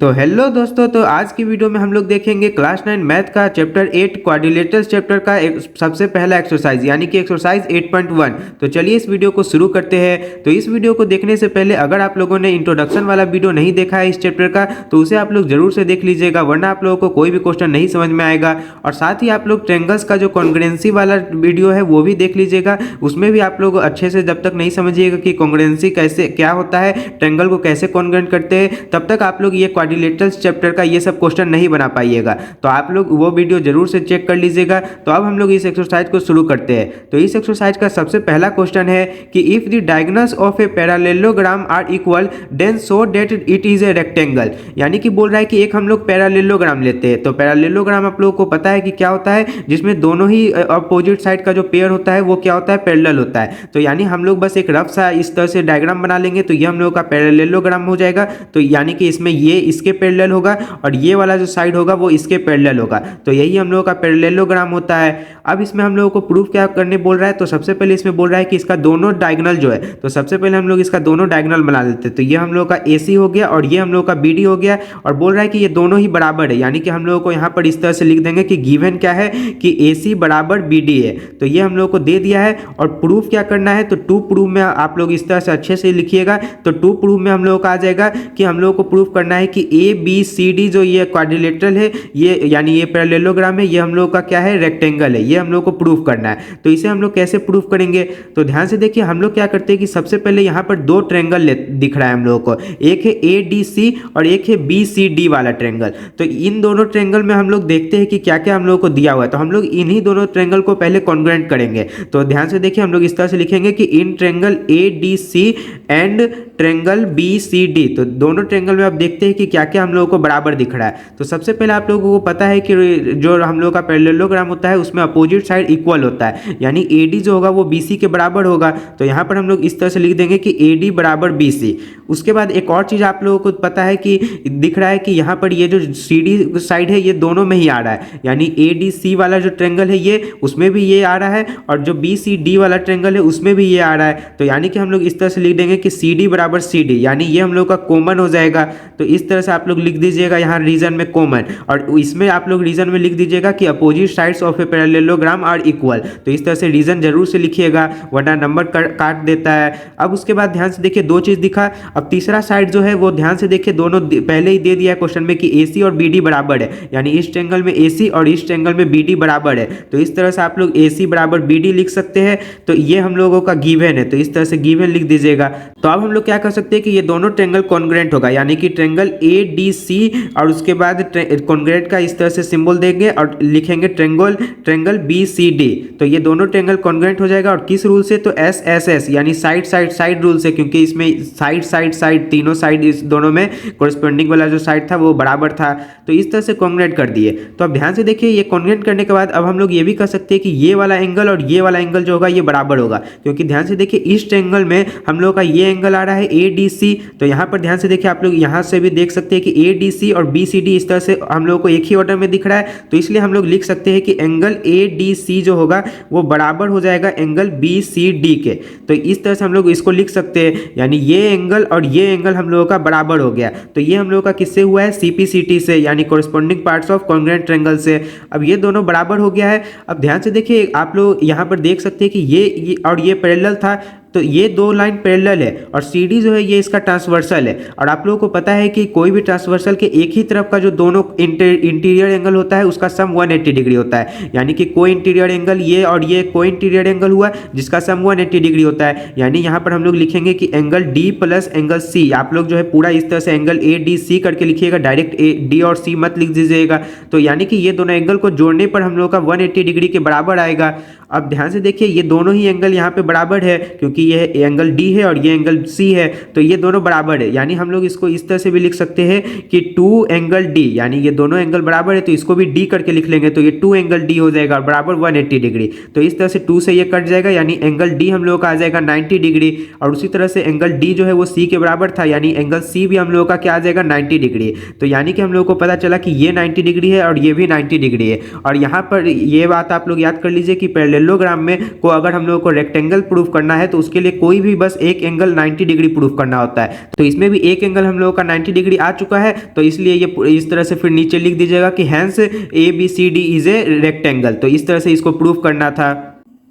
तो हेलो दोस्तों, तो आज की वीडियो में हम लोग देखेंगे क्लास 9 मैथ का चैप्टर 8 क्वाड्रिलेटरल्स चैप्टर का एक सबसे पहला एक्सरसाइज यानी कि एक्सरसाइज 8.1। तो चलिए इस वीडियो को शुरू करते हैं। तो इस वीडियो को देखने से पहले अगर आप लोगों ने इंट्रोडक्शन वाला वीडियो नहीं देखा है इस चैप्टर का तो उसे आप लोग जरूर से देख लीजिएगा, वरना आप लोगों को कोई भी क्वेश्चन नहीं समझ में आएगा। और साथ ही आप लोग ट्रेंगल्स का जो कॉन्ग्रुएंसी वाला वीडियो है वो भी देख लीजिएगा, उसमें भी आप लोग अच्छे से जब तक नहीं समझिएगा कि कॉन्ग्रुएंसी कैसे क्या होता है, ट्रेंगल को कैसे कॉन्ग्रुएंट करते हैं, तब तक आप लोग ये क्वाड्रिलेटरल्स चैप्टर का ये सब क्वेश्चन नहीं बना पाइएगा। तो आप लोग वो वीडियो जरूर से चेक कर लीजिएगा। तो अब हम लोग इस एक्सरसाइज को शुरू करते हैं। तो इस एक्सरसाइज का सबसे पहला क्वेश्चन है कि if the diagonals of a parallelogram are equal then show that it is a rectangle. यानी कि बोल रहा है कि एक हम लोग पैरेललोग्राम लेते हैं। तो पैरेललोग्राम आप लोगों को पता है कि क्या होता है, जिसमें दोनों ही अपोजिट साइड का जो पेयर होता है वो क्या होता है, पैरेलल होता है। तो यानी हम लोग बस एक रफ सा इस तरह से डायग्राम बना लेंगे तो ये हम लोग का पैरेललोग्राम हो जाएगा। तो यानी कि इसमें ये इसके पैरेलल होगा और ये वाला जो साइड होगा वो इसके पैरेलल होगा। तो यही हम लोगों का पैरेललोग्राम होता है। अब इसमें हम लोगों को प्रूफ क्या करने बोल रहा है, तो सबसे पहले इसमें बोल रहा है कि इसका दोनों डायगोनल जो है, तो सबसे पहले हम लोग इसका दोनों डायगोनल बना लेते हैं। तो ये हम लोग का AC हो गया और ये हम लोग का BD हो गया। और बोल रहा है कि ये दोनों ही बराबर है, यानी कि हम लोगों को यहाँ पर इस तरह से लिख देंगे कि गिवन क्या है कि AC बराबर BD है। तो ये हम लोग को दे दिया है। और प्रूफ क्या करना है, तो टू प्रूफ में आप लोग इस तरह से अच्छे से लिखिएगा। तो टू प्रूफ में हम लोग को आ जाएगा कि हम लोग को प्रूफ करना है कि ABCD जो ये क्वाड्रिलेटरल है, ये यानी ये पैरेललोग्राम है, ये हम लोग का क्या है, रेक्टेंगल है। ये हम लोग को प्रूफ करना है। तो इसे हम लोग कैसे प्रूफ करेंगे, तो ध्यान से देखिए। हम लोग क्या करते हैं कि सबसे पहले यहाँ पर दो ट्रेंगल दिख रहा है हम लोग को, एक है ADC और एक है BCD वाला ट्रेंगल। तो इन दोनों ट्रेंगल में हम लोग देखते हैं कि क्या क्या हम लोग को दिया हुआ है। तो हम लोग इन्हीं दोनों ट्रेंगल को पहले कॉन्ग्रुएंट करेंगे। तो ध्यान से देखिए, हम लोग इस तरह से लिखेंगे कि in triangle ADC and triangle BCD। तो दोनों ट्रेंगल में आप देखते हैं कि क्या क्या हम लोगों को बराबर दिख रहा है। तो सबसे पहले आप लोगों को पता है कि जो हम लोग का पैरेललोग्राम होता है उसमें अपोजिट साइड इक्वल होता है, यानी AD जो होगा वो BC के बराबर होगा। तो यहाँ पर हम लोग इस तरह से लिख देंगे कि AD बराबर BC। उसके बाद एक और चीज़ आप लोगों को पता है कि दिख रहा है कि यहाँ पर ये जो CD साइड है ये दोनों में ही आ रहा है, यानी ADC वाला जो ट्रेंगल है ये उसमें भी ये आ रहा है और जो BCD वाला ट्रेंगल है उसमें भी ये आ रहा है। तो यानी कि हम लोग इस तरह से लिख देंगे कि CD बराबर CD, यानी ये हम लोग का कॉमन हो जाएगा। तो इस तरह से आप लोग लिख दीजिएगा यहाँ रीजन में कॉमन, और इसमें आप लोग रीजन में लिख दीजिएगा कि opposite sides of a parallelogram are equal. तो इस तरह से रीजन जरूर से लिखिएगा, वरना नंबर काट देता है। अब उसके बाद ध्यान से देखिए, दो चीज दिखा। अब तीसरा साइड जो है वो ध्यान से देखिए, दोनों पहले ही दे दिया है क्वेश्चन में कि AC और BD बराबर है, यानी इस ट्रेंगल में AC और इस ट्रेंगल में BD बराबर है। तो इस तरह से आप लोग AC बराबर BD लिख सकते हैं। तो ये हम लोगों का गिवन है, तो इस तरह से गिवन लिख दीजिएगा। तो अब हम लोग क्या कर सकते हैं कि ये दोनों ट्रेंगल कॉन्ग्रुएंट होगा, यानी कि ट्रेंगल ADC और उसके बाद कॉन्ग्रुएंट का इस तरह से सिंबल देंगे और लिखेंगे ट्रेंगल BCD। तो ये दोनों ट्रेंगल कॉन्ग्रुएंट हो जाएगा। और किस रूल से, तो SSS यानी साइड रूल से, क्योंकि इसमें साइड तीनों साइड इस दोनों में कोरिस्पोंडिंग वाला जो साइड था वो बराबर था। तो इस तरह से कॉन्ग्रुएंट कर दिए। तो अब ध्यान से देखिए, ये कॉन्ग्रुएंट करने के बाद अब हम लोग ये भी कर सकते हैं कि ये वाला एंगल और ये वाला एंगल जो होगा ये बराबर होगा, क्योंकि ध्यान से देखिए इस ट्रेंगल में हम लोग का ये एंगल आ रहा है ADC। तो यहाँ पर ध्यान से देखिए, आप लोग यहाँ से भी देख सकते हैं कि ADC और BCD इस तरह से हम लोग को एक ही ऑर्डर में दिख रहा है। तो इसलिए हम लोग लिख सकते हैं कि एंगल ADC जो होगा वो बराबर हो जाएगा एंगल BCD के। तो इस तरह से हम लोग इसको लिख सकते हैं, यानी ये एंगल और ये एंगल हम लोगों का बराबर हो गया। तो ये हम लोगों का किससे हुआ है, CPCT से, यानी कोरिस्पोंडिंग पार्ट्स ऑफ कॉन्ग्रुएंट ट्रेंगल से। अब ये दोनों बराबर हो गया है। अब ध्यान से देखिए, आप लोग यहाँ पर देख सकते हैं कि ये और ये पैरेलल था, तो ये दो लाइन पैरेलल है और CD जो है ये इसका ट्रांसवर्सल है। और आप लोगों को पता है कि कोई भी ट्रांसवर्सल के एक ही तरफ का जो दोनों इंटीरियर एंगल होता है उसका सम 180 डिग्री होता है, यानी कि कोई इंटीरियर एंगल ये और ये कोई इंटीरियर एंगल हुआ जिसका सम 180 डिग्री होता है। यानी यहाँ पर हम लोग लिखेंगे कि angle D plus angle C। आप लोग जो है पूरा इस तरह से एंगल ADC करके लिखिएगा, डायरेक्ट D और C मत लिख दीजिएगा। तो यानी कि ये दोनों एंगल को जोड़ने पर हम लोग का 180 डिग्री के बराबर आएगा। अब ध्यान से देखिए, ये दोनों ही एंगल यहाँ पे बराबर है, क्योंकि ये एंगल D है और ये एंगल C है। तो ये दोनों बराबर है, यानी हम लोग इसको इस तरह से भी लिख सकते हैं कि 2 एंगल D, यानी ये दोनों एंगल बराबर है तो इसको भी D करके लिख लेंगे। तो ये 2 एंगल D हो जाएगा और बराबर 180 डिग्री। तो इस तरह से 2 से ये कट जाएगा, यानी एंगल D हम लोग का आ जाएगा 90 डिग्री। और उसी तरह से एंगल D जो है वो C के बराबर था, यानी एंगल C भी हम लोग का क्या आ जाएगा, 90 डिग्री। तो यानी कि हम लोग को पता चला कि ये 90 डिग्री है और ये भी 90 डिग्री है। और यहाँ पर ये बात आप लोग याद कर लीजिए कि पैरेलल पैरेललोग्राम में को अगर हम लोगों को रेक्टेंगल प्रूफ करना है तो उसके लिए कोई भी बस एक एंगल 90 डिग्री प्रूफ करना होता है। तो इसमें भी एक एंगल हम लोगों का 90 डिग्री आ चुका है, तो इसलिए ये इस तरह से फिर नीचे लिख दीजिएगा कि hence ABCD is a rectangle. तो इस तरह से इसको प्रूफ करना था।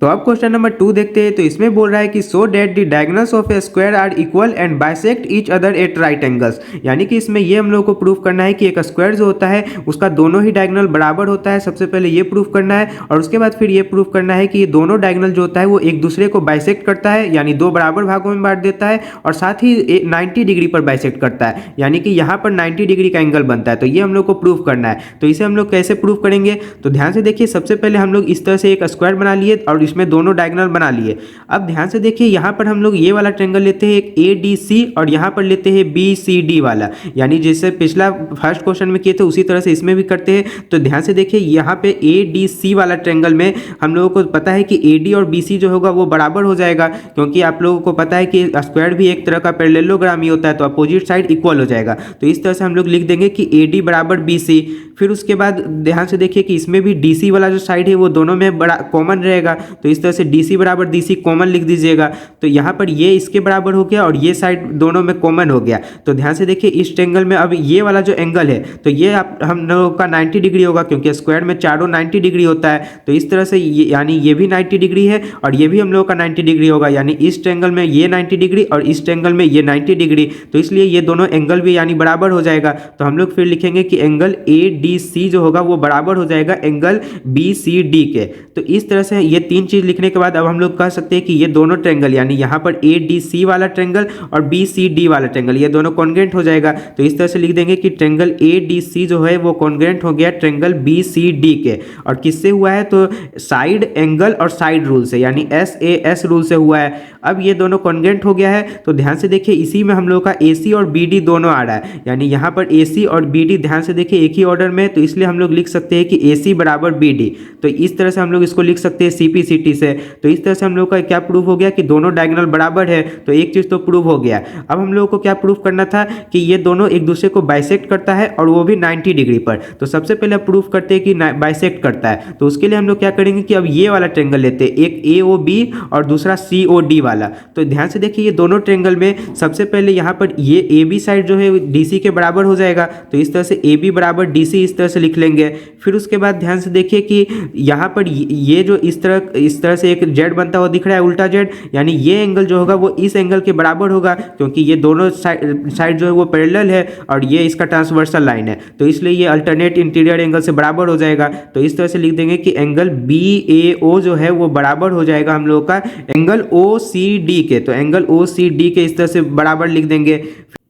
तो अब क्वेश्चन नंबर 2 देखते हैं। तो इसमें बोल रहा है कि so that the diagonals of a square are equal and bisect each other at right angles. यानी कि इसमें ये हम लोग को प्रूफ करना है कि एक स्क्वायर जो होता है उसका दोनों ही डायगोनल बराबर होता है। सबसे पहले ये प्रूफ करना है और उसके बाद फिर ये प्रूफ करना है कि ये दोनों डायगोनल जो होता है वो एक दूसरे को बाइसेक्ट करता है, यानी दो बराबर भागों में बांट देता है, और साथ ही 90 डिग्री पर बाइसेक्ट करता है, यानी कि यहाँ पर 90 डिग्री का एंगल बनता है। तो ये हम लोग को प्रूफ करना है। तो इसे हम लोग कैसे प्रूफ करेंगे, तो ध्यान से देखिए। सबसे पहले हम लोग इस तरह से एक स्क्वायर बना लिए और इसमें दोनों डायगोनल बना लिए। अब ध्यान से देखिए, यहाँ पर हम लोग ये वाला ट्रायंगल लेते हैं एक ADC और यहाँ पर लेते हैं BCD वाला, यानी जैसे पिछला फर्स्ट क्वेश्चन में किए थे उसी तरह से इसमें भी करते हैं। तो ध्यान से देखिए, यहाँ पे ADC वाला ट्रायंगल में हम लोगों को पता है कि AD और BC जो होगा वो बराबर हो जाएगा, क्योंकि आप लोगों को पता है कि स्क्वायर भी एक तरह का पैरेललोग्राम ही होता है, तो अपोजिट साइड इक्वल हो जाएगा। तो इस तरह से हम लोग लिख देंगे कि AD बराबर BC। फिर उसके बाद ध्यान से देखिए कि इसमें भी DC वाला जो साइड है वो दोनों में बड़ा कॉमन रहेगा, तो इस तरह से DC बराबर DC कॉमन लिख दीजिएगा। तो यहाँ पर ये इसके बराबर हो गया और ये साइड दोनों में कॉमन हो गया। तो ध्यान से देखिए, इस ट्रायंगल में अब ये वाला जो एंगल है तो ये हम लोगों का 90 डिग्री होगा, क्योंकि स्क्वायर में चारों 90 डिग्री होता है। तो इस तरह से यानी ये भी 90 डिग्री है और ये भी हम लोगों का 90 डिग्री होगा, यानी इस ट्रायंगल में ये 90 डिग्री और इस ट्रायंगल में ये 90 डिग्री। तो इसलिए ये दोनों एंगल भी यानी बराबर हो जाएगा। तो हम लोग फिर लिखेंगे कि एंगल ADC जो होगा वो बराबर हो जाएगा एंगल BCD के। तो इस तरह से ये तीन चीज लिखने के बाद अब हम लोग कह सकते हैं कि ये दोनों ट्रायंगल, यानी यहाँ पर ADC वाला ट्रायंगल और BCD वाला ट्रायंगल, ये दोनों कॉन्ग्रुएंट हो जाएगा। तो इस तरह से लिख देंगे कि ट्रायंगल ADC जो है वो कॉन्ग्रुएंट हो गया ट्रायंगल BCD के। और किससे हुआ है, तो साइड एंगल और साइड रूल से, यानी SAS रूल से हुआ है। अब ये दोनों कॉन्ग्रुएंट हो गया है। तो ध्यान से देखिए, इसी में हम लोग का AC और BD दोनों आ रहा है, यानी यहाँ पर AC और BD ध्यान से देखिए एक ही ऑर्डर में, तो इसलिए हम लोग लिख सकते हैं कि AC बराबर BD। तो इस तरह से हम लोग इसको लिख सकते हैं CPCT से। तो इस तरह से हम लोग का क्या प्रूफ हो गया कि दोनों डायगोनल बराबर है। तो एक चीज तो प्रूफ हो गया। अब हम लोगों को क्या प्रूफ करना था कि ये दोनों एक दूसरे को बाइसेक्ट करता है और वो भी 90 डिग्री पर। तो सबसे पहले प्रूफ करते हैं कि बाइसेक्ट करता है। तो उसके लिए हम लोग क्या करेंगे कि अब ये वाला ट्रायंगल लेते हैं, एक AOB और दूसरा COD वाला। तो ध्यान से देखिए, ये दोनों ट्रायंगल में सबसे पहले यहाँ पर ये AB साइड जो है DC के बराबर हो जाएगा। तो इस तरह से AB बराबर DC इस तरह से लिख लेंगे। फिर उसके बाद ध्यान से देखिए कि यहाँ पर ये जो इस तरह से एक जेड बनता हुआ दिख रहा है, उल्टा जेड, यानी ये एंगल जो होगा वो इस एंगल के बराबर होगा, क्योंकि ये दोनों साइड जो है वो पैरेलल है और ये इसका ट्रांसवर्सल लाइन है। तो इसलिए ये अल्टरनेट इंटीरियर एंगल से बराबर हो जाएगा। तो इस तरह से लिख देंगे कि एंगल BAO जो है वो बराबर हो जाएगा हम लोग का एंगल OCD के। तो एंगल OCD के इस तरह से बराबर लिख देंगे।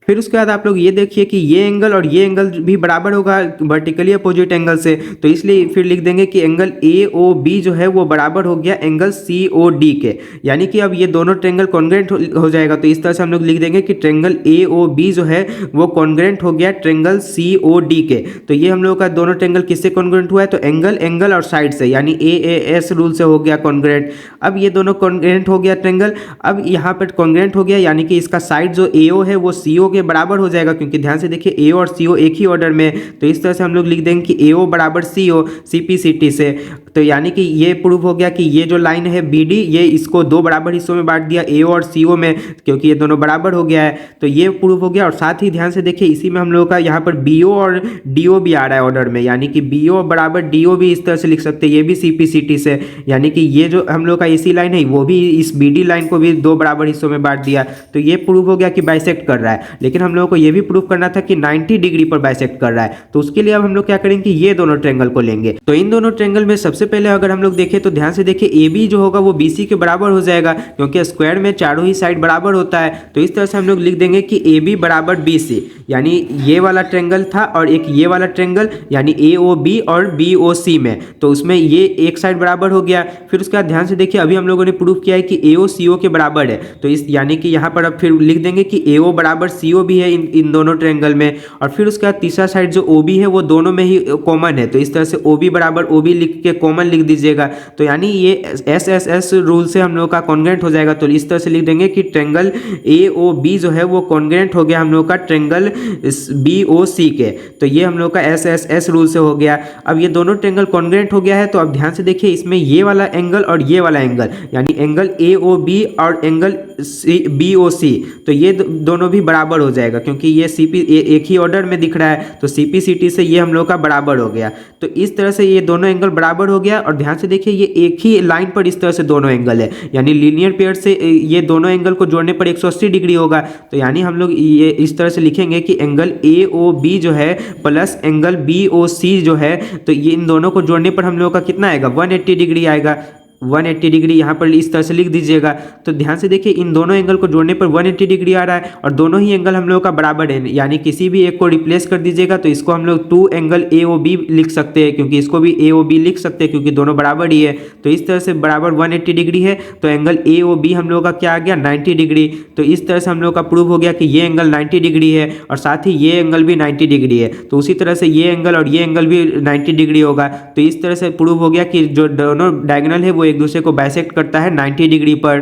फिर उसके बाद आप लोग ये देखिए कि ये एंगल और ये एंगल भी बराबर होगा वर्टिकली अपोजिट एंगल से। तो इसलिए फिर लिख देंगे कि एंगल AOB जो है वो बराबर हो गया एंगल COD के, यानी कि अब ये दोनों ट्रायंगल कॉन्ग्रुएंट हो जाएगा। तो इस तरह से हम लोग लिख देंगे कि ट्रायंगल AOB जो है वो कॉन्ग्रुएंट हो गया ट्रायंगल COD के। तो ये हम लोग का दोनों ट्रायंगल किससे कॉन्ग्रुएंट हुआ है, तो एंगल और साइड से, यानी AAS रूल से हो गया कॉन्ग्रुएंट। अब ये दोनों कॉन्ग्रुएंट हो गया ट्रायंगल। अब यहाँ पर कॉन्ग्रुएंट हो गया, यानी कि इसका साइड जो AO है वो CO के बराबर हो जाएगा, क्योंकि ध्यान से देखिए AO और CO एक ही ऑर्डर में। तो इस तरह से हम लोग लिख देंगे कि AO बराबर CO CPCT से। तो यानी कि ये प्रूफ हो गया कि ये जो लाइन है BD, ये इसको दो बराबर हिस्सों में बांट दिया AO और CO में, क्योंकि ये दोनों बराबर हो गया है। तो ये प्रूफ हो गया। और साथ ही ध्यान से देखिए, इसी में हम लोगों का यहाँ पर BO और DO भी आ रहा है ऑर्डर में, यानी कि BO बराबर DO भी इस तरह से लिख सकते हैं, ये भी CPCT से। यानी कि ये जो हम लोग का AC लाइन है वो भी इस BD लाइन को भी दो बराबर हिस्सों में बांट दिया। तो ये प्रूफ हो गया कि बाइसेक्ट कर रहा है। लेकिन हम लोगों को ये भी प्रूफ करना था कि 90 डिग्री पर बाइसेक्ट कर रहा है। तो उसके लिए अब हम लोग क्या करेंगे कि ये दोनों ट्रायंगल को लेंगे। तो इन दोनों ट्रायंगल में सबसे पहले अगर हम लोग देखें तो ध्यान से देखिए, AB जो होगा वो BC के बराबर हो जाएगा, क्योंकि स्क्वायर में चारों ही साइड बराबर होता है। तो इस तरह से हम लोग लिख देंगे कि AB बराबर BC, यानी ये वाला ट्रायंगल था और एक ये वाला ट्रायंगल, यानी AOB और BOC में, तो उसमें ये एक साइड बराबर हो गया। फिर उसके बाद ध्यान से देखिए, अभी हम लोगों ने प्रूफ किया है कि AO CO के बराबर है। तो इस यानी कि यहाँ पर अब फिर लिख देंगे कि AO बराबर CO भी है इन दोनों ट्रायंगल में। और फिर उसके बाद तीसरा साइड जो OB है वो दोनों में ही कॉमन है। तो इस तरह से OB बराबर OB लिख के कॉमन लिख दीजिएगा। तो यानी ये एस एस एस रूल से हम लोग का कॉन्ग्रेंट हो जाएगा। तो इस तरह से लिख देंगे कि ट्रेंगल ए ओ बी जो है वो कॉन्ग्रेंट हो गया हम लोग का ट्रेंगल बी ओ सी के। तो ये हम लोग का एस एस एस रूल से हो गया। अब ये दोनों ट्रेंगल कॉन्ग्रेंट हो गया है। तो अब ध्यान से देखिए, इसमें ये वाला एंगल और ये वाला एंगल यानी एंगल ए ओ बी और एंगल बी ओ सी, तो ये दोनों भी बराबर हो जाएगा क्योंकि ये सीपी एक ही ऑर्डर में दिख रहा है। तो सीपी सीटी से ये हम लोग का बराबर हो गया। तो इस तरह से ये दोनों एंगल बराबर हो गया। और ध्यान से देखिए, ये एक ही लाइन पर इस तरह से दोनों एंगल है, यानी लीनियर पेयर से ये दोनों एंगल को जोड़ने पर 180 डिग्री होगा। तो यानी हम लोग ये इस तरह से लिखेंगे कि एंगल ए ओ बी जो है प्लस एंगल बी ओ सी जो है, तो ये इन दोनों को जोड़ने पर हम लोग का कितना आएगा, 180 डिग्री आएगा। 180 डिग्री यहाँ पर इस तरह से लिख दीजिएगा। तो ध्यान से देखिए, इन दोनों एंगल को जोड़ने पर 180 डिग्री आ रहा है और दोनों ही एंगल हम लोग का बराबर है, यानी किसी भी एक को रिप्लेस कर दीजिएगा। तो इसको हम लोग 2 एंगल ए ओ बी लिख सकते हैं, क्योंकि इसको भी ए ओ बी लिख सकते हैं क्योंकि दोनों बराबर ही है। तो इस तरह से बराबर 180 डिग्री है। तो एंगल ए ओ बी हम लोग का क्या आ गया, 90 डिग्री। तो इस तरह से हम लोग का प्रूव हो गया कि ये एंगल 90 डिग्री है और साथ ही ये एंगल भी 90 डिग्री है। तो उसी तरह से ये एंगल और ये एंगल भी 90 डिग्री होगा। तो इस तरह से प्रूव हो गया कि जो दोनों डायगोनल है वो एक दूसरे को बाइसेक्ट करता है 90 डिग्री पर।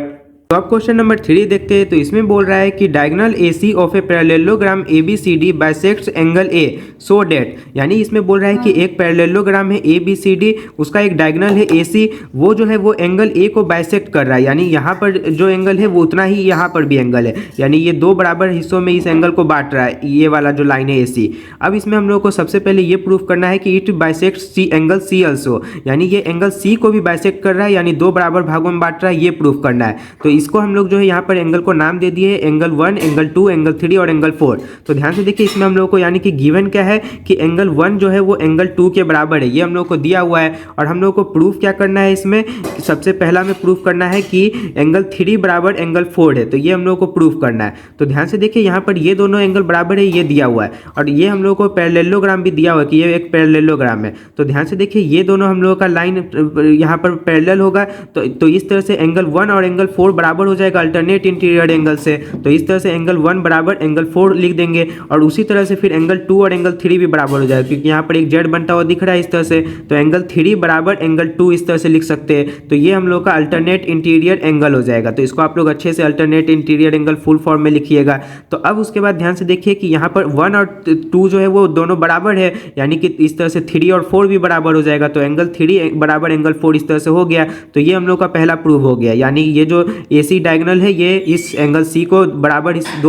तो अब क्वेश्चन नंबर 3 देखते हैं। तो इसमें बोल रहा है कि diagonal AC of a parallelogram ABCD bisects angle A so that, यानी इसमें बोल रहा है कि एक पैरेललोग्राम है ABCD, उसका एक डायगोनल है AC, वो जो है वो एंगल A को बाइसेक्ट कर रहा है। यानी यहाँ पर जो एंगल है वो उतना ही यहाँ पर भी एंगल है, यानी ये दो बराबर हिस्सों में इस एंगल को बांट रहा है, ये वाला जो लाइन है AC। अब इसमें हम लोग को सबसे पहले ये प्रूफ करना है कि it bisects angle C also, यानी ये एंगल C को भी बाइसेक्ट कर रहा है, यानी दो बराबर भागों में बांट रहा है, ये प्रूफ करना है। तो इसको हम लोग जो है यहाँ पर एंगल को नाम दे दिए एंगल 1, एंगल 2, एंगल 3 और एंगल 4। तो ध्यान से देखिए, इसमें हम लोग को यानी कि गिवन क्या है कि एंगल 1 जो है वो एंगल 2 के बराबर है, ये हम लोग को दिया हुआ है। और हम लोग को प्रूफ क्या करना है इसमें, सबसे पहला में प्रूफ करना है कि एंगल 3 बराबर एंगल 4 है, तो ये हम लोग को प्रूफ करना है। तो ध्यान से देखिए, यहाँ पर ये दोनों एंगल बराबर है, ये दिया हुआ है, और ये हम लोग को पैरेललोग्राम भी दिया हुआ है कि ये एक पैरेललोग्राम है। तो ध्यान से देखिए, ये दोनों हम लोग का लाइन यहाँ पर पैरेलल होगा। तो इस तरह से एंगल 1 और एंगल 4 बराबर हो जाएगा अल्टरनेट इंटीरियर एंगल से। तो इस तरह से एंगल 1 बराबर एंगल 4 लिख देंगे, और उसी तरह से फिर एंगल 2 और एंगल 3 भी बराबर हो जाएगा, क्योंकि यहाँ पर एक जेड बनता हुआ दिख रहा है इस तरह से। तो एंगल 3 बराबर एंगल 2 इस तरह से लिख सकते हैं। तो ये हम लोग का अल्टरनेट इंटीरियर एंगल हो जाएगा। तो इसको आप लोग अच्छे से alternate interior angle full form में लिखिएगा। तो अब उसके बाद ध्यान से देखिए कि यहाँ पर 1 और 2 जो है वो दोनों बराबर है, यानी कि इस तरह से 3 और 4 भी बराबर हो जाएगा। तो एंगल 3 बराबर एंगल 4 इस तरह से हो गया। तो ये हम लोग का पहला प्रूव हो गया, यानी ये जो AC डायगोनल है ये इस एंगल C को दो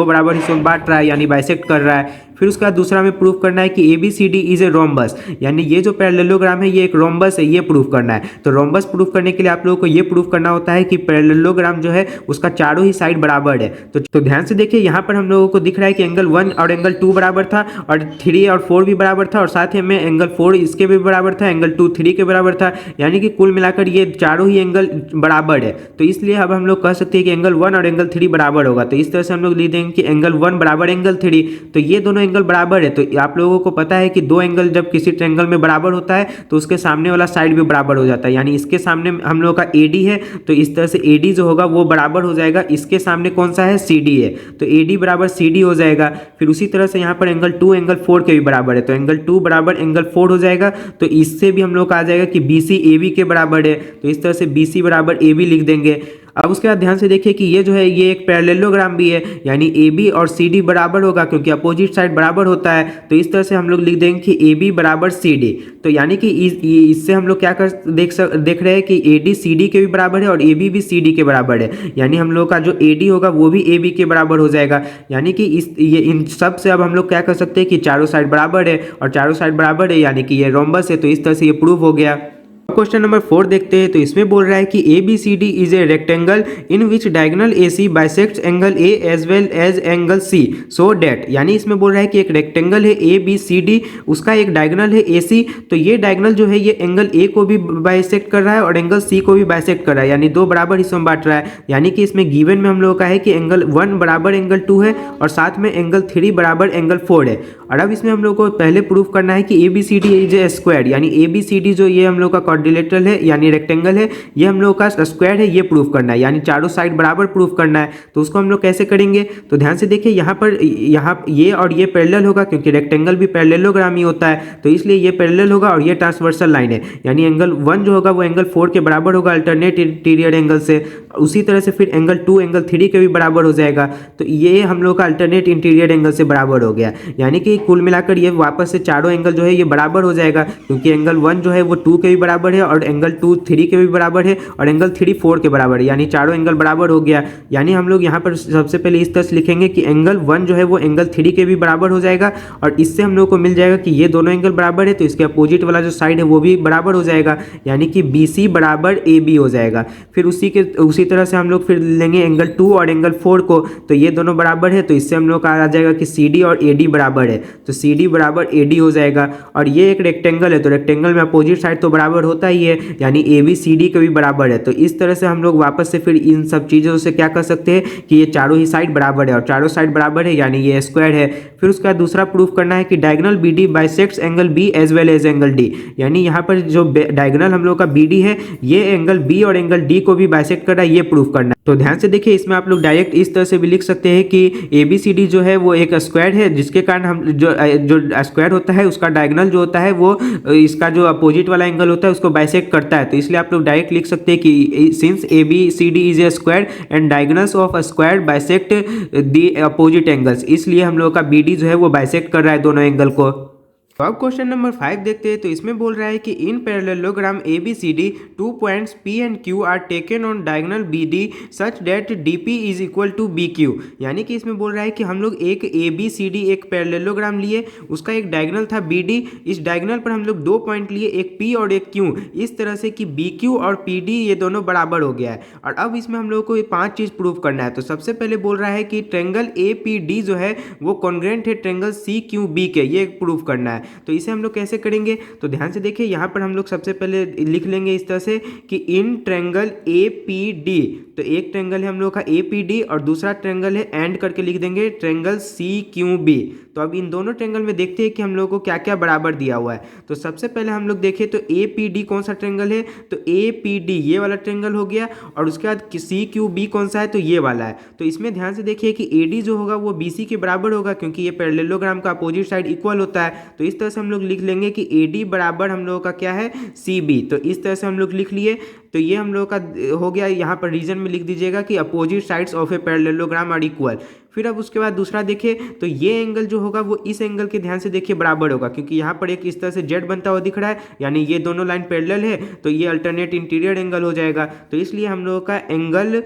बराबर हिस्सों में बांट रहा है, यानी बाइसेक्ट कर रहा है। फिर उसके बाद दूसरा में प्रूफ करना है कि ABCD इज ए रोम्बस, यानी ये जो पैरेललोग्राम है ये एक रोम्बस है, ये प्रूफ करना है। तो रोम्बस प्रूफ करने के लिए आप लोगों को ये प्रूफ करना होता है कि पैरेललोग्राम जो है उसका चारों ही साइड बराबर है। तो ध्यान से देखिए, यहाँ पर हम लोगों को दिख रहा है कि एंगल 1 और एंगल 2 बराबर था, और 3 और 4 भी बराबर था, और साथ ही में एंगल 4 इसके भी बराबर था, एंगल 2 3 के बराबर था, यानी कि कुल मिलाकर ये चारों ही एंगल बराबर है। तो इसलिए अब हम लोग कह सकते हैं कि एंगल 1 और एंगल 3 बराबर होगा। तो इस तरह से हम लोग लिख देंगे कि एंगल 1 बराबर एंगल 3। तो ये दोनों एंगल बराबर है। तो आप लोगों को पता है कि दो एंगल जब किसी ट्रायंगल में बराबर होता है तो उसके सामने वाला साइड भी बराबर हो जाता है, यानी इसके सामने हम लोग का AD है, तो इस तरह से AD जो होगा वो बराबर हो जाएगा, इसके सामने कौन सा है, CD है, तो AD बराबर CD हो जाएगा। फिर उसी तरह से यहाँ पर एंगल 2 एंगल 4 के भी बराबर है, तो एंगल 2 बराबर एंगल 4 हो जाएगा। तो इससे भी हम लोग का आ जाएगा कि BC AB के बराबर है, तो इस तरह से BC बराबर AB लिख देंगे। अब उसके बाद ध्यान से देखिए कि ये जो है ये एक पैरेललोग्राम भी है, यानी AB और CD बराबर होगा क्योंकि अपोजिट साइड बराबर होता है। तो इस तरह से हम लोग लिख देंगे कि AB बराबर CD। तो यानी कि इससे हम लोग क्या देख रहे हैं कि AD CD के भी बराबर है और AB भी CD के बराबर है, यानी हम लोग का जो AD होगा वो भी AB के बराबर हो जाएगा। यानी कि इन सब से अब हम लोग क्या कर सकते हैं कि चारों साइड बराबर है, और चारों साइड बराबर है यानी कि ये रोम्बस है। तो इस तरह से ये प्रूव हो गया। क्वेश्चन नंबर 4 देखते हैं। तो इसमें बोल रहा है कि ABCD is a rectangle in which diagonal AC bisects angle A as well as angle C so that, यानी इसमें बोल रहा है कि एक रेक्टेंगल है ABCD, उसका एक डायगोनल है AC, तो ये डायगोनल जो है ये एंगल A को भी बाइसेक्ट कर रहा है और एंगल C को भी बाइसेक्ट कर रहा है, यानी दो बराबर हिस्सों में बांट रहा है। यानी कि इसमें गिवन में हम लोगों का है कि एंगल 1 बराबर एंगल 2 है और साथ में एंगल 3 बराबर एंगल 4 है। और अब इसमें हम लोग को पहले प्रूफ करना है कि ABCD इज ए स्क्वायर, यानी ABCD जो ये हम लोग का क्वाड्रिलेटरल है यानी रेक्टेंगल है, ये हम लोग का स्क्वायर है, ये प्रूफ करना है, यानी चारों साइड बराबर प्रूफ करना है। तो उसको हम लोग कैसे करेंगे, तो ध्यान से देखिए यहाँ पर ये और ये पैरेलल होगा, क्योंकि रेक्टेंगल भी पैरेललोग्राम ही होता है, तो इसलिए ये पैरेलल होगा और ये ट्रांसवर्सल लाइन है, यानी एंगल 1 जो होगा वो एंगल 4 के बराबर होगा अल्टरनेट इंटीरियर एंगल से। उसी तरह से फिर एंगल 2 एंगल 3 के भी बराबर हो जाएगा, तो ये हम लोग का अल्टरनेट इंटीरियर एंगल से बराबर हो गया, यानी कि कुल मिलाकर ये वापस से चारों एंगल जो है ये बराबर हो जाएगा, क्योंकि एंगल 1 जो है वो 2 के भी बराबर है और एंगल 2 3 के भी बराबर है और एंगल 3 4 के बराबर है, यानी चारों एंगल बराबर हो गया। यानी हम लोग यहाँ पर सबसे पहले इस तरह से लिखेंगे कि एंगल 1 जो है वो एंगल 3 के भी बराबर हो जाएगा, और इससे हम लोग को मिल जाएगा कि ये दोनों एंगल बराबर है, तो इसके अपोजिट वाला जो साइड है वो भी बराबर हो जाएगा, यानी कि BC बराबर AB हो जाएगा। फिर उसी तरह से हम लोग फिर लेंगे एंगल 2 और एंगल 4 को, तो ये दोनों बराबर है, तो इससे हम लोग का आ जाएगा कि CD और AD बराबर है, तो CD बराबर AD हो जाएगा। और ये एक रेक्टेंगल है, तो रेक्टेंगल में अपोजिट साइड तो बराबर होता ही है, यानी AB CD के भी बराबर है। तो इस तरह से हम लोग वापस से फिर इन सब चीज़ों से क्या कर सकते हैं कि ये चारों ही साइड बराबर है, और चारों साइड बराबर है यानी ये स्क्वायर है। फिर उसका दूसरा प्रूफ करना है कि diagonal BD bisects angle B as well as angle D, यानी यहाँ पर जो डायगोनल हम लोग का BD है ये एंगल B और एंगल D को भी बाइसेक्ट कर रहा है, ये प्रूफ करना है। तो ध्यान से देखिए, इसमें आप लोग डायरेक्ट इस तरह से भी लिख सकते हैं कि ABCD जो है वो एक स्क्वायर है, जिसके कारण हम जो स्क्वायर होता है उसका डायगोनल जो होता है वो इसका जो अपोजिट वाला एंगल होता है उसको बाइसेक्ट करता है। तो इसलिए आप लोग डायरेक्ट लिख सकते हैं कि since ABCD is A square and diagonals of a square bisect the opposite angles, इसलिए हम लोग का BD जो है वो बाइसेक्ट कर रहा है दोनों एंगल को। तो अब क्वेश्चन नंबर 5 देखते हैं। तो इसमें बोल रहा है कि in parallelogram ABCD 2 points P and Q are taken on diagonal BD such that DP is equal to BQ, यानी कि इसमें बोल रहा है कि हम लोग एक ABCD एक पैरेललोग्राम लिए, उसका एक डायगोनल था BD, इस डायगोनल पर हम लोग 2 पॉइंट लिए, एक P और एक Q, इस तरह से कि BQ और PD ये दोनों बराबर हो गया है। और अब इसमें हम लोग को ये 5 चीज़ प्रूव करना है। तो सबसे पहले बोल रहा है कि ट्रेंगल APD जो है वो कॉन्ग्रुएंट है ट्रेंगल CQB के, ये प्रूव करना है। तो इसे हम लोग कैसे करेंगे, तो ध्यान से देखिए, यहाँ पर हम लोग सबसे पहले लिख लेंगे इस तरह से कि इन ट्रेंगल APD, तो एक ट्रेंगल है हम लोग का APD और दूसरा ट्रेंगल है एंड करके लिख देंगे ट्रेंगल CQB। तो अब इन दोनों ट्रेंगल में देखते हैं कि हम लोग को क्या क्या बराबर दिया हुआ है। तो सबसे पहले हम लोग देखें तो APD कौन सा ट्रेंगल है, तो APD ये वाला ट्रेंगल हो गया, और उसके बाद CQB कौन सा है, तो ये वाला है। तो इसमें ध्यान से देखिए कि AD जो होगा वो BC के बराबर होगा, क्योंकि ये पैरेललोग्राम का अपोजिट साइड इक्वल होता है। तो इस तरह से हम लोग लिख लेंगे कि AD बराबर हम लोगों का क्या है, CB। तो इस तरह से हम लोग लिख लिए। तो ये हम लोग का हो गया, यहाँ पर रीजन में लिख दीजिएगा कि opposite sides of a parallelogram are equal. फिर अब उसके बाद दूसरा देखें तो ये एंगल जो होगा वो इस एंगल के ध्यान से देखिए बराबर होगा, क्योंकि यहाँ पर एक इस तरह से जेड बनता हुआ दिख रहा है, यानी ये दोनों लाइन पैरेलल है, तो ये अल्टरनेट इंटीरियर एंगल हो जाएगा। तो इसलिए हम लोगों का एंगल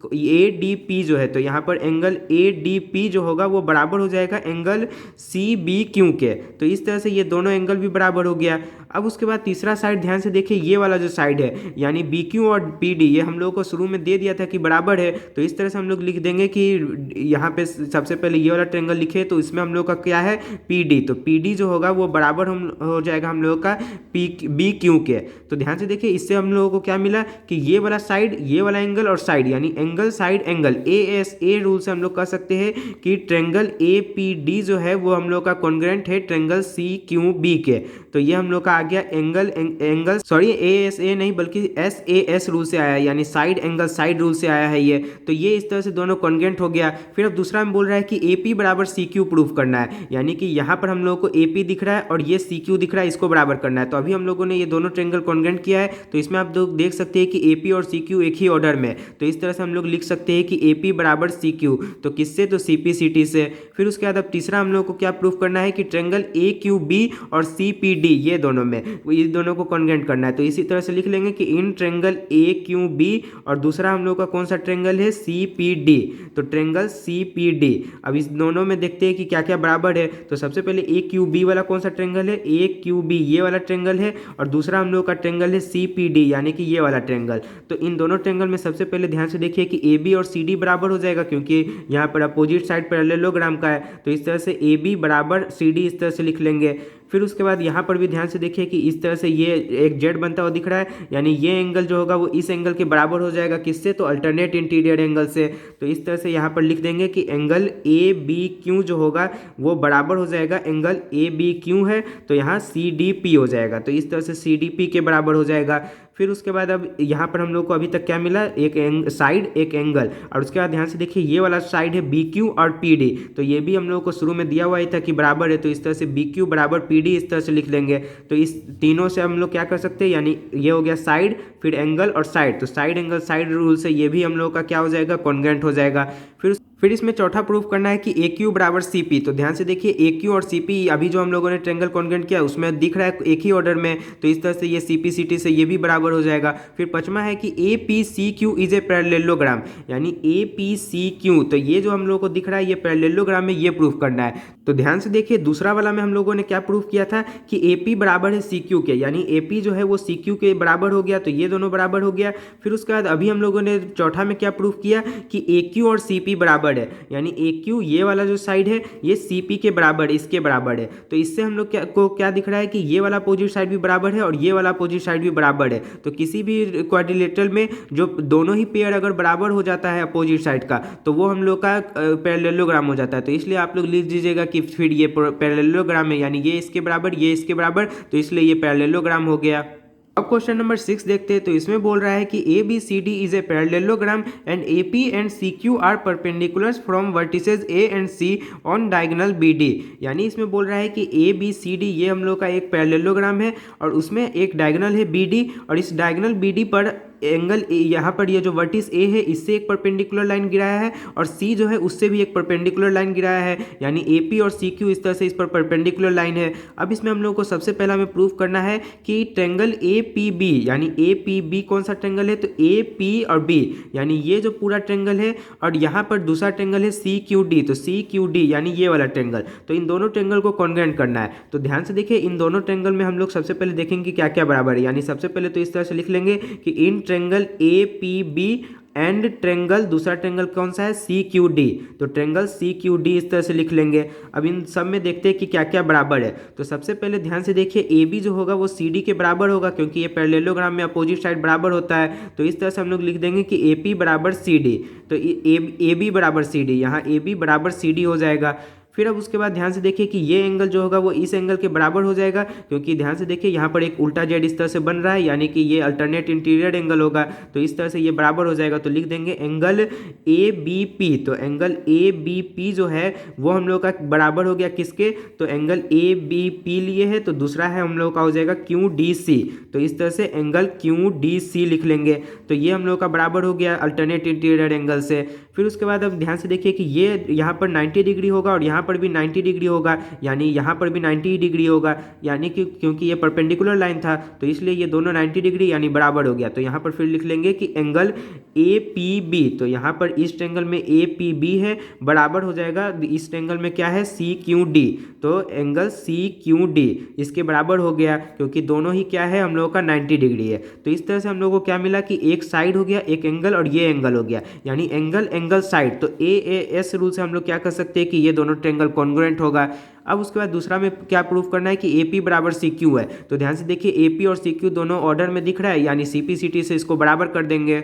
ADP जो है, तो यहाँ पर एंगल ADP जो होगा वो बराबर हो जाएगा एंगल CBQ के। तो इस तरह से ये दोनों एंगल भी बराबर हो गया। अब उसके बाद तीसरा साइड ध्यान से देखिए, ये वाला जो साइड है यानी BQ और PD ये हम लोगों को शुरू में दे दिया था कि बराबर है। तो इस तरह से हम लोग लिख देंगे कि यहाँ पे सबसे पहले ये वाला ट्रेंगल लिखे, तो इसमें हम लोग का क्या है, PD। तो PD जो होगा वो बराबर हो जाएगा हम लोगों का BQ के। तो ध्यान से देखिए, इससे हम लोगों को क्या मिला कि ये वाला साइड, ये वाला एंगल और साइड यानी angle side angle ASA rule से हम लोग कह सकते हैं कि ट्रेंगल APD जो है वो हम लोग का कॉन्ग्रुएंट है ट्रेंगल CQB के। तो ये हम लोग का आ गया एंगल सॉरी ASA नहीं बल्कि SAS रूल से आया है, यानी साइड एंगल साइड रूल से आया है ये। तो ये इस तरह से दोनों कॉन्ग्रुएंट हो गया। फिर अब दूसरा में बोल रहा है कि AP बराबर CQ प्रूफ करना है, यानी कि यहाँ पर हम लोगों को AP दिख रहा है और ये CQ दिख रहा है, इसको बराबर करना है। तो अभी हम लोगों ने ये दोनों ट्रेंगल कॉन्ग्रुएंट किया है। तो इसमें आप लोग देख सकते हैं कि AP और CQ एक ही ऑर्डर में। तो इस तरह से हम लोग लिख सकते हैं कि AP बराबर CQ, तो किससे, तो CPCT से। फिर उसके बाद अब तीसरा हम लोग को क्या प्रूफ करना है कि ट्रेंगल AQB और CPD ये दोनों में, इस दोनों को कॉन्ग्रुएंट करना है। तो इसी तरह से लिख लेंगे कि इन ट्रेंगल AQB और दूसरा हम लोग का कौन सा ट्रेंगल है, CPD। तो ट्रेंगल CPD, अब इस दोनों में देखते हैं कि क्या क्या बराबर है। तो सबसे पहले AQB वाला कौन सा ट्रेंगल है, AQB ये वाला ट्रेंगल है, और दूसरा हम लोग का ट्रेंगल है CPD यानी कि ये वाला ट्रेंगल। तो इन दोनों ट्रेंगल में सबसे पहले ध्यान से देखिए कि AB और CD बराबर हो जाएगा, क्योंकि यहाँ पर अपोजिट साइड पैरेललोग्राम का है। तो इस तरह से AB बराबर CD इस तरह से लिख लेंगे। फिर उसके बाद यहाँ पर भी ध्यान से देखिए कि इस तरह से ये एक जेड बनता हुआ दिख रहा है, यानी ये एंगल जो होगा वो इस एंगल के बराबर हो जाएगा, किससे, तो अल्टरनेट इंटीरियर एंगल से। तो इस तरह से यहाँ पर लिख देंगे कि एंगल ए बी क्यू जो होगा वो बराबर हो जाएगा एंगल ए बी क्यू है, तो यहाँ सी डी पी हो जाएगा, तो इस तरह से सी डी पी के बराबर हो जाएगा। फिर उसके बाद अब यहाँ पर हम लोग को अभी तक क्या मिला, एक साइड एक एंगल, और उसके बाद ध्यान से देखिए ये वाला साइड है बी क्यू और पी डी, तो ये भी हम लोग को शुरू में दिया हुआ ही था कि बराबर है, तो इस तरह से बी क्यू बराबर पी डी इस तरह से लिख लेंगे। तो इस तीनों से हम लोग क्या कर सकते हैं, यानी ये हो गया साइड, फिर एंगल और साइड, तो साइड एंगल साइड रूल से ये भी हम लोग का क्या हो जाएगा, कॉन्ग्रुएंट हो जाएगा। फिर इसमें चौथा प्रूफ करना है कि ए क्यू बराबर सी पी, तो ध्यान से देखिए ए क्यू और सी पी अभी जो हम लोगों ने ट्रायंगल कॉन्ग्रुएंट किया उसमें दिख रहा है एक ही ऑर्डर में, तो इस तरह से ये सी पी सी टी से ये भी बराबर हो जाएगा। फिर पांचवा है कि A P C Q is a parallelogram, यानी ए पी सी क्यू, तो ये जो हम लोग को दिख रहा है ये पैरेललोग्राम में ये प्रूफ करना है। तो ध्यान से देखिए दूसरा वाला में हम लोगों ने क्या प्रूफ किया था कि ए पी बराबर है सी क्यू के, यानी ए पी जो है वो सी क्यू के बराबर हो गया, तो ये दोनों बराबर हो गया। फिर उसके बाद अभी हम लोगों ने चौथा में क्या प्रूफ किया कि ए क्यू और सी पी बराबर है, यानी ए क्यू ये वाला जो साइड है ये सी पी के बराबर, इसके बराबर है, तो इससे हम लोग क्या दिख रहा है कि ये वाला अपोजिट साइड भी बराबर है और ये वाला अपोजिट साइड भी बराबर है। तो किसी भी क्वाड्रिलेटरल में जो दोनों ही पेयर अगर बराबर हो जाता है अपोजिट साइड का, तो वो हम लोग का पैरेललोग्राम हो जाता है। तो इसलिए आप लोग लिख दीजिएगा कि फिर ये पैरेललोग्राम है, यानी ये इसके बराबर ये इसके बराबर, तो इसलिए ये पैरेललोग्राम हो गया। अब क्वेश्चन नंबर 6 देखते हैं, तो इसमें बोल रहा है कि A B C D is a parallelogram and A P and C Q are perpendiculars from vertices A and C on diagonal B D, यानी इसमें बोल रहा है कि ए बी सी डी ये हम लोग का एक पैरेललोग्राम है और उसमें एक डायगोनल है बी डी, और इस डायगोनल बी डी पर एंगल यहाँ पर ये जो वर्टिस ए है इससे एक परपेंडिकुलर लाइन गिराया है और सी जो है उससे भी एक परपेंडिकुलर लाइन गिराया है, यानी ए पी और सी क्यू इस तरह से इस पर परपेंडिकुलर लाइन है। अब इसमें हम लोग को सबसे पहला हमें प्रूफ करना है कि ट्रायंगल ए पी बी, यानी ए पी बी कौन सा ट्रायंगल है, तो ए पी और बी, यानी ये जो पूरा ट्रायंगल है, और यहाँ पर दूसरा ट्रायंगल है सी क्यू डी, तो सी क्यू डी यानी ये वाला ट्रायंगल, तो इन दोनों ट्रायंगल को कॉन्ग्रुएंट करना है। तो ध्यान से देखिए इन दोनों ट्रायंगल में हम लोग सबसे पहले देखेंगे क्या क्या बराबर है, यानी सबसे पहले तो इस तरह से लिख लेंगे कि in triangle A P B and triangle, दूसरा ट्रायंगल कौन सा है, सी क्यू डी, तो ट्रायंगल सी क्यू डी इस तरह से लिख लेंगे। अब इन सब में देखते हैं कि क्या क्या बराबर है। तो सबसे पहले ध्यान से देखिए ए बी जो होगा वो सी डी के बराबर होगा, क्योंकि ये पैरेललोग्राम में अपोजिट साइड बराबर होता है, तो इस तरह से हम लोग लिख देंगे कि ए पी बराबर सी डी, तो ए बी बराबर सी डी, यहाँ ए बी बराबर सी डी हो जाएगा। फिर अब उसके बाद ध्यान से देखिए कि ये एंगल जो होगा वो इस एंगल के बराबर हो जाएगा, क्योंकि ध्यान से देखिए यहाँ पर एक उल्टा जेड इस तरह से बन रहा है, यानी कि ये अल्टरनेट इंटीरियर एंगल होगा, तो इस तरह से ये बराबर हो जाएगा। तो लिख देंगे एंगल ए बी पी, तो एंगल ए बी पी जो है वो हम लोग का बराबर हो गया किसके, तो एंगल ए बी पी लिए है, तो दूसरा है हम लोग का हो जाएगा क्यू डी सी, तो इस तरह से एंगल क्यू डी सी लिख लेंगे, तो ये हम लोग का बराबर हो गया अल्टरनेट इंटीरियर एंगल से। फिर उसके बाद अब ध्यान से देखिए कि ये यहाँ पर 90 डिग्री होगा और यहाँ पर भी 90 डिग्री होगा, यानी यहाँ पर भी 90 डिग्री होगा, यानी कि क्योंकि ये परपेंडिकुलर लाइन था तो इसलिए ये दोनों 90 डिग्री यानी बराबर हो गया। तो यहाँ पर फिर लिख लेंगे कि एंगल ए पी बी, तो यहाँ पर इस ट्रायंगल में ए पी बी है बराबर हो जाएगा इस ट्रायंगल में क्या है, सी क्यू डी, तो एंगल सी क्यू डी इसके बराबर हो गया, क्योंकि दोनों ही क्या है हम लोगों का 90 डिग्री है। तो इस तरह से हम लोगों को क्या मिला कि एक साइड हो गया, एक एंगल और ये एंगल हो गया, यानी एंगल एंगल साइड। तो ए एस रूल से हम लोग क्या कर सकते हैं कि ये दोनों ट्रायंगल कॉन्ग्रुएंट होगा। अब उसके बाद दूसरा में क्या प्रूफ करना है कि ए पी बराबर सी क्यू है, तो ध्यान से देखिए ए पी और सी क्यू दोनों ऑर्डर में दिख रहा है, यानी सी पी सी टी से इसको बराबर कर देंगे।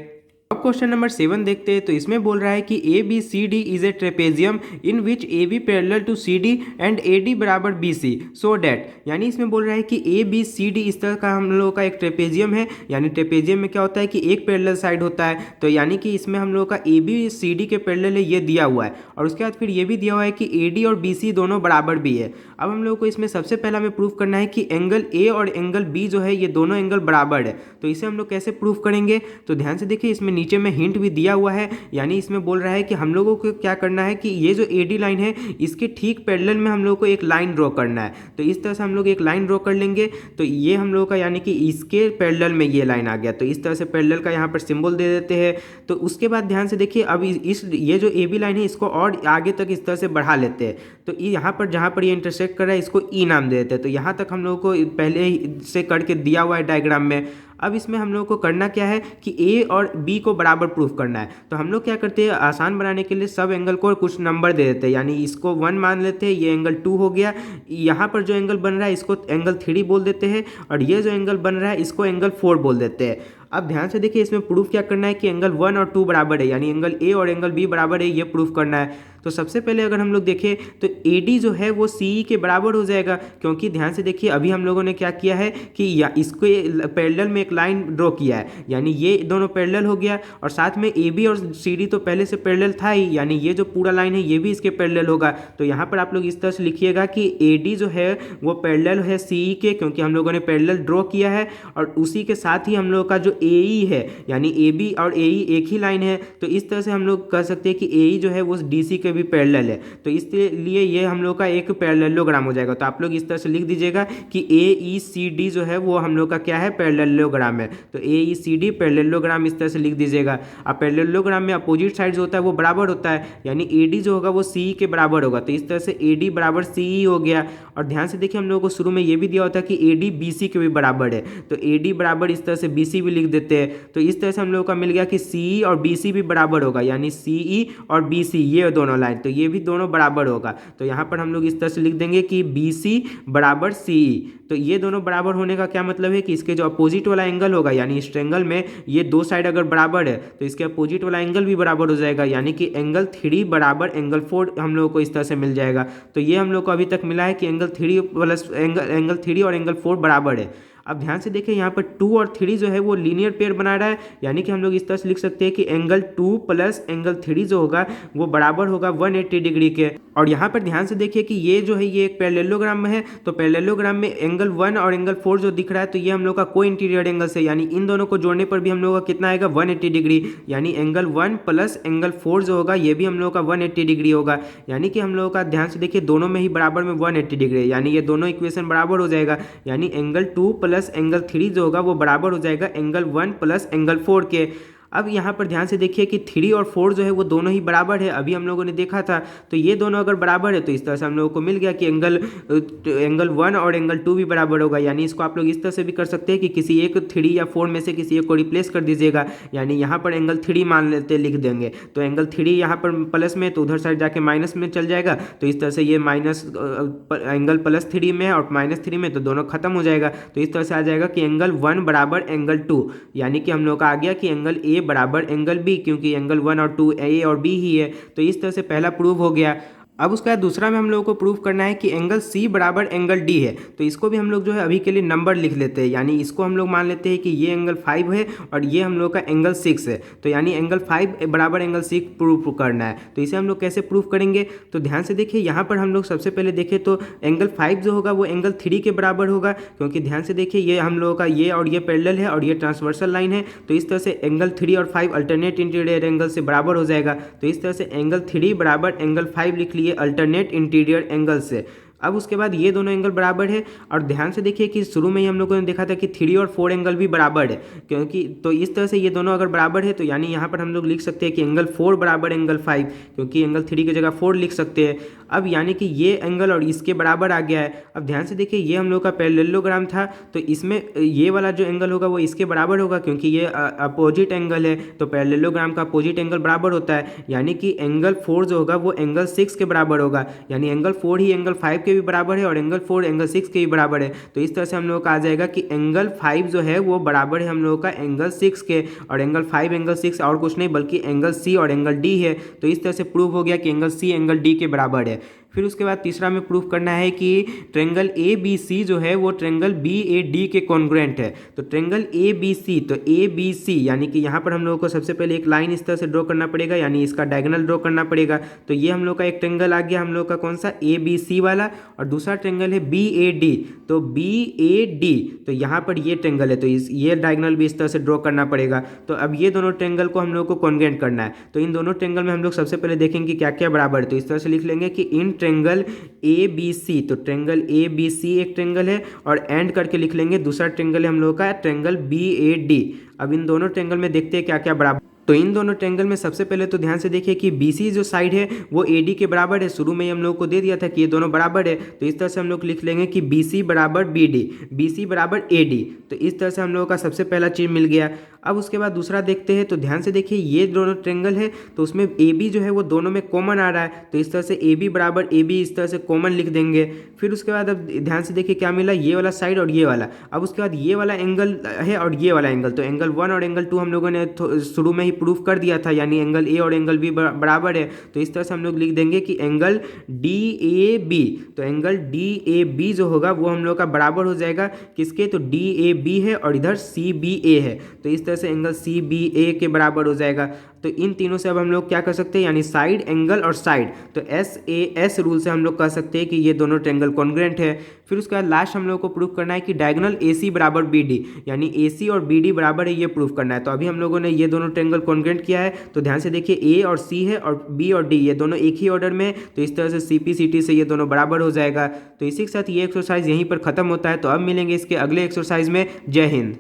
अब क्वेश्चन नंबर 7 देखते हैं, तो इसमें बोल रहा है कि A B C D is a trapezium in which A B parallel to C D and A D बराबर बी सी, सो डैट, यानी इसमें बोल रहा है कि ए बी सी डी इस तरह का हम लोगों का एक ट्रेपेजियम है, यानी ट्रेपेजियम में क्या होता है कि एक पैरेलल साइड होता है, तो यानी कि इसमें हम लोगों का ए बी सी डी के पैरेलल है ये दिया हुआ है, और उसके बाद फिर ये भी दिया हुआ है कि ए डी और बी सी दोनों बराबर भी है। अब हम लोग को इसमें सबसे पहला हमें प्रूफ करना है कि एंगल ए और एंगल बी जो है ये दोनों एंगल बराबर है, तो इसे हम लोग कैसे प्रूफ करेंगे। तो ध्यान से देखिए इसमें नीचे में हिंट भी दिया हुआ है, यानी इसमें बोल रहा है कि हम लोगों को क्या करना है कि ये जो ए डी लाइन है इसके ठीक पैरेलल में हम लोग को एक लाइन ड्रॉ करना है, तो इस तरह से हम लोग एक लाइन ड्रॉ कर लेंगे, तो ये हम लोग का यानी कि इसके पैरेलल में ये लाइन आ गया, तो इस तरह से पैरेलल का यहाँ पर सिंबल दे देते हैं। तो उसके बाद ध्यान से देखिए अब इस ये जो ए बी लाइन है इसको और आगे तक इस तरह से बढ़ा लेते हैं, तो यहाँ पर जहाँ पर ये इंटरसेक्ट कर रहा है इसको ई नाम दे देते हैं, तो यहाँ तक हम लोगों को पहले से करके दिया हुआ है डायग्राम में। अब इसमें हम लोग को करना क्या है कि ए और बी को बराबर प्रूफ करना है। तो हम लोग क्या करते हैं, आसान बनाने के लिए सब एंगल को कुछ नंबर दे देते हैं, यानी इसको 1 मान लेते हैं, ये एंगल 2 हो गया। यहाँ पर जो एंगल बन रहा है इसको एंगल 3 बोल देते हैं, और ये जो एंगल बन रहा है इसको एंगल 4 बोल देते हैं। अब ध्यान से देखिए, इसमें प्रूफ क्या करना है कि एंगल 1 और 2 बराबर है, यानी एंगल ए और एंगल बी बराबर है, ये प्रूफ करना है। तो सबसे पहले अगर हम लोग देखें तो AD जो है वो CE के बराबर हो जाएगा, क्योंकि ध्यान से देखिए अभी हम लोगों ने क्या किया है कि इसको पैरेलल में एक लाइन ड्रॉ किया है, यानी ये दोनों पैरेलल हो गया, और साथ में AB और CD तो पहले से पैरेलल था ही, यानी ये जो पूरा लाइन है ये भी इसके पैरेलल होगा। तो यहाँ पर आप लोग इस तरह से लिखिएगा कि AD जो है वो पैरेलल है CE के, क्योंकि हम लोगों ने पैरेलल ड्रॉ किया है, और उसी के साथ ही हम लोग का जो AE है, यानी AB और AE एक ही लाइन है, तो इस तरह से हम लोग कह सकते हैं कि AE जो है वो DC के भी पैरेलल है, तो इसलिए ये हम लोग का एक पैरेललोग्राम हो जाएगा। तो आप लोग इस तरह से लिख दीजिएगा कि AECD जो है वो हम लोग का क्या है, पैरेललोग्राम है। तो AECD पैरेललोग्राम इस तरह से लिख दीजिएगा। अब पैरेललोग्राम में अपोजिट साइड जो होता है वो बराबर होता है, यानी AD जो होगा वो CE के बराबर होगा, तो इस तरह से AD बराबर CE हो गया। और ध्यान से देखिए हम लोगों को शुरू में ये भी दिया होता है कि AD BC के भी बराबर है, तो AD बराबर इस तरह से BC भी लिख देते हैं। तो इस तरह से हम लोगों का मिल गया कि CE और BC भी बराबर होगा, यानी CE और BC ये दोनों लाइन, तो ये भी दोनों बराबर होगा। तो यहाँ पर हम लोग इस तरह से लिख देंगे कि BC बराबर CE। तो ये दोनों बराबर होने का क्या मतलब है कि इसके जो अपोजिट वाला एंगल होगा, यानी इस ट्रायंगल में ये दो साइड अगर बराबर है तो इसके अपोजिट वाला एंगल भी बराबर हो जाएगा, यानी कि एंगल 3 बराबर एंगल 4 हम लोग को इस तरह से मिल जाएगा। तो ये हम लोग को अभी तक मिला है कि एंगल 3 प्लस एंगल 3 और एंगल 4 बराबर है। अब ध्यान से देखें यहाँ पर 2 और 3 जो है वो लीनियर पेयर बना रहा है, यानी कि हम लोग इस तरह से लिख सकते हैं कि एंगल 2 प्लस एंगल 3 जो होगा वो बराबर होगा 180 डिग्री के। और यहाँ पर ध्यान से देखिए कि ये जो है ये एक पैरेललोग्राम में है, तो पैरेललोग्राम में एंगल 1 और एंगल 4 जो दिख रहा है तो ये हम लोग का को इंटीरियर एंगल से, यानी इन दोनों को जोड़ने पर भी हम लोग का कितना आएगा 180 डिग्री, यानी एंगल 1 प्लस एंगल 4 जो होगा ये भी हम लोग का 180 डिग्री होगा, यानी कि हम लोग का ध्यान से देखिए दोनों में ही बराबर में 180 डिग्री, यानी ये दोनों इक्वेशन बराबर हो जाएगा, यानी एंगल 2 प्लस एंगल 3 जो होगा वो बराबर हो जाएगा एंगल 1 प्लस एंगल 4 के। अब यहाँ पर ध्यान से देखिए कि 3 और 4 जो है वो दोनों ही बराबर है, अभी हम लोगों ने देखा था। तो ये दोनों अगर बराबर है तो इस तरह से हम लोगों को मिल गया कि एंगल 1 और एंगल 2 भी बराबर होगा, यानी इसको आप लोग इस तरह से भी कर सकते हैं कि किसी एक 3 या 4 में से किसी एक को रिप्लेस कर दीजिएगा, यानी यहाँ पर एंगल 3 मान लेते लिख देंगे, तो एंगल 3 यहाँ पर प्लस में तो उधर साइड जाके माइनस में चल जाएगा, तो इस तरह से ये माइनस एंगल +3 में और -3 में तो दोनों खत्म हो जाएगा। तो इस तरह से आ जाएगा कि एंगल 1 बराबर एंगल 2, यानी कि हम लोग का आ गया कि एंगल ए बराबर एंगल बी, क्योंकि एंगल 1 और 2 ए और बी ही है। तो इस तरह से पहला प्रूव हो गया। अब उसका दूसरा में हम लोगों को प्रूव करना है कि एंगल C बराबर एंगल D है, तो इसको भी हम लोग जो है अभी के लिए नंबर लिख लेते हैं, यानी इसको हम लोग मान लेते हैं कि ये एंगल 5 है और ये हम लोग का एंगल 6 है, तो यानी एंगल 5 बराबर एंगल 6 प्रूव करना है। तो इसे हम लोग कैसे प्रूव करेंगे, तो ध्यान से देखिए यहाँ पर हम लोग सबसे पहले देखें तो एंगल 5 जो होगा वो एंगल 3 के बराबर होगा, क्योंकि ध्यान से देखिए ये हम लोगों का ये और ये पैरेलल है और ये ट्रांसवर्सल लाइन है, तो इस तरह से एंगल 3 और 5 अल्टरनेट इंटीरियर एंगल से बराबर हो जाएगा। तो इस तरह से एंगल 3 बराबर एंगल 5 लिख लिए अल्टरनेट इंटीरियर एंगल से। अब उसके बाद ये दोनों एंगल बराबर है, और ध्यान से देखिए कि शुरू में ही हम लोगों ने देखा था कि 3 और 4 एंगल भी बराबर है, क्योंकि तो इस तरह से ये दोनों अगर बराबर है तो यानी यहाँ पर हम लोग लिख सकते हैं कि एंगल 4 बराबर एंगल 5, क्योंकि एंगल 3 की जगह 4 लिख सकते हैं। अब यानी कि ये एंगल और इसके बराबर आ गया है। अब ध्यान से देखिए ये हम लोग का पैरेललोग्राम था, तो इसमें ये वाला जो एंगल होगा वो इसके बराबर होगा, क्योंकि ये अपोजिट एंगल है, तो पैरेललोग्राम का अपोजिट एंगल बराबर होता है, यानी कि एंगल 4 जो होगा वो एंगल 6 के बराबर होगा, यानी एंगल 4 ही एंगल 5 के भी बराबर है और एंगल 4 एंगल 6 के भी बराबर है। तो इस तरह से हम लोग का आ जाएगा कि एंगल 5 जो है वो बराबर है हम लोग का एंगल 6 के, और एंगल 5 एंगल 6 और कुछ नहीं बल्कि एंगल C और एंगल D है। तो इस तरह से प्रूव हो गया कि एंगल C एंगल D के बराबर है। फिर उसके बाद तीसरा में प्रूफ करना है कि ट्रेंगल ABC जो है वो ट्रेंगल BAD के कॉन्ग्रुएंट है। तो ट्रेंगल ABC, तो ABC यानी कि यहाँ पर हम लोगों को सबसे पहले एक लाइन इस तरह से ड्रॉ करना पड़ेगा, यानी इसका डायगोनल ड्रॉ करना पड़ेगा। तो ये हम लोग का एक ट्रेंगल आ गया हम लोग का कौन सा ABC वाला, और दूसरा ट्रेंगल है BAD। तो BAD, तो यहाँ पर ये ट्रेंगल है, तो ये डायगोनल भी इस तरह से ड्रॉ करना पड़ेगा। तो अब ये दोनों ट्रेंगल को हम लोग को कॉन्ग्रुएंट करना है। तो इन दोनों ट्रेंगल में हम लोग सबसे पहले देखेंगे क्या क्या बराबर है। तो इस तरह से लिख लेंगे कि इन ट्रेंगल ABC, तो ट्रेंगल ABC एक ट्रेंगल है, और एंड करके लिख लेंगे दूसरा ट्रेंगल है हम लोग का ट्रेंगल BAD। अब इन दोनों ट्रेंगल में देखते हैं क्या क्या बराबर। तो इन दोनों ट्रायंगल में सबसे पहले तो ध्यान से देखिए कि BC जो साइड है वो AD के बराबर है। शुरू में ही हम लोग को दे दिया था कि ये दोनों बराबर है, तो इस तरह से हम लोग लिख लेंगे कि BC बराबर BD, BC बराबर AD। तो इस तरह से हम लोगों का सबसे पहला चीज मिल गया। अब उसके बाद दूसरा देखते हैं, तो ध्यान से देखिए ये दोनों ट्रायंगल है तो उसमें AB जो है वो दोनों में कॉमन आ रहा है, तो इस तरह से AB बराबर AB इस तरह से कॉमन लिख देंगे। फिर उसके बाद अब ध्यान से देखिए क्या मिला, ये वाला साइड और ये वाला। अब उसके बाद ये वाला एंगल है और ये वाला एंगल, तो एंगल 1 और एंगल 2 हम लोगों ने शुरू में ही प्रूफ कर दिया था, यानी एंगल A और एंगल B बराबर है। तो इस तरह से हम लोग लिख देंगे कि एंगल DAB, तो एंगल DAB जो होगा वो हम लोग का बराबर हो जाएगा किसके, तो DAB है और इधर CBA है, तो इस तरह से एंगल CBA के बराबर हो जाएगा। तो इन तीनों से अब हम लोग क्या कर सकते हैं, यानी साइड, एंगल और साइड, तो SAS रूल से हम लोग कह सकते हैं कि ये दोनों ट्रायंगल कॉन्ग्रुएंट है। फिर उसके बाद लास्ट हम लोग को प्रूफ करना है कि डायगोनल AC बराबर BD, यानी AC और BD बराबर है, ये प्रूफ करना है। तो अभी हम लोगों ने ये दोनों ट्रायंगल कॉन्ग्रुएंट किया है, तो ध्यान से देखिए A और C है और B और D ये दोनों एक ही ऑर्डर में, तो इस तरह से CP/CT से ये दोनों बराबर हो जाएगा। तो इसी के साथ ये एक्सरसाइज यहीं पर खत्म होता है। तो अब मिलेंगे इसके अगले एक्सरसाइज में। जय हिंद।